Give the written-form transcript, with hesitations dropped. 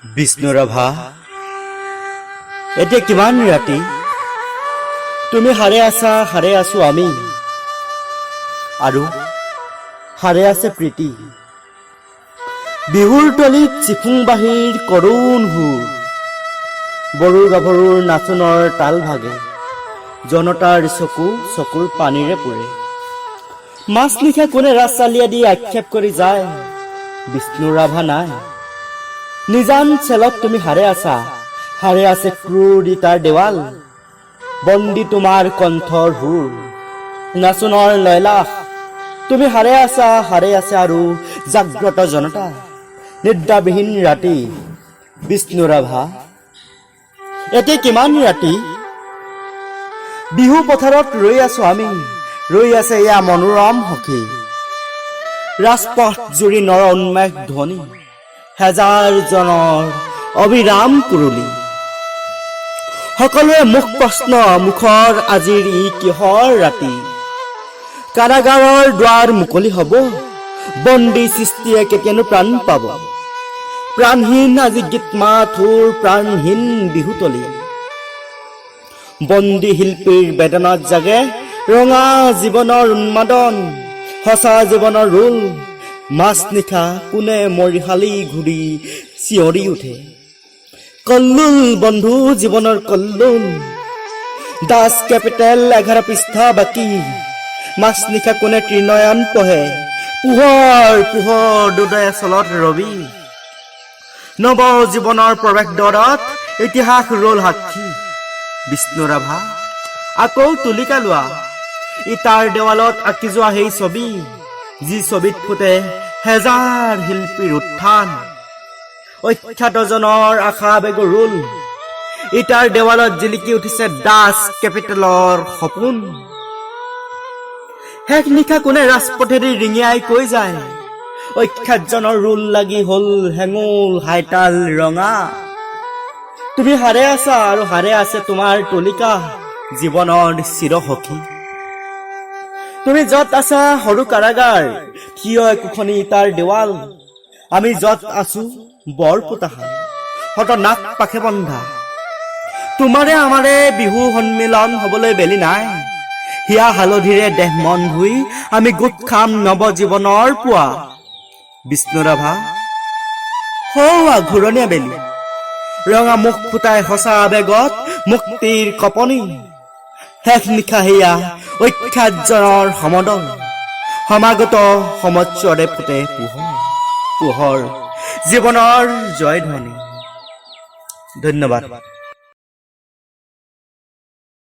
বিষ্ণুৰাভা, এতিয়া কিমান ৰাতি? তুমি হাৰে আছো আমি, আৰু হাৰে আছে প্ৰীতি। বিহুৰ তলিত চিফুং বাঁহীৰ কৰুণ সুৰ, বড়ো গাভৰুৰ নাচোনৰ তাল ভাগে, জনতাৰ চকুৰ পানীৰে পুৰে। মাছ নিশা কোনে ৰাজ চালিয়া দি আক্ষেপ কৰি যায়, বিষ্ণুৰাভা নাই। নিজান চেলত তুমি হাৰে আছে ক্ৰূৰিতাৰ দেৱাল। বন্দী তোমাৰ কণ্ঠৰ সুৰ, নাচোনৰ লয়লাস। তুমি হাৰে আছে আৰু জাগ্ৰত জনতা, নিদ্ৰাবিহীন ৰাতি। বিষ্ণুৰাভা, এতিয়া কিমান ৰাতি? বিহু পথাৰত ৰৈ আছো আমি, ৰৈ আছে এয়া মনোৰম সখী। ৰাজপথ জুৰি নৰ উন্মেষ ধ্বনি, হেজাৰ জনৰ অবিৰাম কুৰুলি। সকলোৰে মুখ প্ৰশ্ন মুখৰ, আজিৰ ই কিহৰ ৰাতি? কাৰাগাৰৰ দুৱাৰ মুকলি হব, বন্দী সৃষ্টিয়ে কেতিয়ানো প্ৰাণ পাব। প্ৰাণহীন আজি গীত মাথোৰ, প্ৰাণহীন বিহুতলী। বন্দী শিল্পীৰ বেদনাত জাগে ৰঙা জীৱনৰ উন্মাদন, সঁচা জীৱনৰ ৰোল। মাছ নিশা কোনে মৰিশালি ঘূৰি চিঞৰি উঠে, কল্লোল বন্ধু জীৱনৰ কল্লোল। দাস কেপিটেল 11 পৃষ্ঠা বাকী, মাছ নিশা কোনে ত্ৰিনয়ন পঢ়ে, পোহৰ দুদয়ে চলত ৰবি। নৱ জীৱনৰ প্ৰৱেশ দ্বাৰত ইতিহাস ৰল সাক্ষী। বিষ্ণুৰাভা, আকৌ তুলিকা লোৱা, ইটাৰ দেৱালত আঁকি যোৱা সেই ছবি, যি ছবিত ফুটে হেজাৰ শিল্পীৰ উত্থান। অখ্যাতজনৰ আশা আবেগৰ ৰোল, ইটাৰ দেৱালত জিলিকি উঠিছে দাস কেপিটেলৰ সপোন। শেষ নিশা কোনে ৰাজপথেদি ৰিঙিয়াই কৈ যায়, অখ্যাতজনৰ ৰোল লাগি হল হেঙুল হাইতাল ৰঙা। তুমি হাৰে আছা আৰু হাৰে আছে তোমাৰ তলিকা, জীৱনৰ চিৰসখী। তুমি য'ত আছা সৰু কাৰাগাৰ, থিয় একোখনি ইটাৰ দেৱাল। আমি য'ত আছো বৰপোতাশাল, হত নাক পাখে বন্ধা। তোমাৰে আমাৰে বিহু সন্মিলন হবলৈ বেলি নাই। হিয়া হালধিৰে দেহ মন ধুই আমি গোট খাম নৱ জীৱনৰ পুৱা। বিষ্ণুৰাভা, হৌৱা ঘূৰণীয়া বেলি, ৰঙা মুখ ফুটাই সঁচা আবেগত মুক্তিৰ কপনি। শেষ নিশা সেয়া অখ্যাতজনৰ সমদল, সমাগত সমৎসৰে ফুটে পোহৰ জীৱনৰ জয়ধ্বনি। ধন্যবাদ।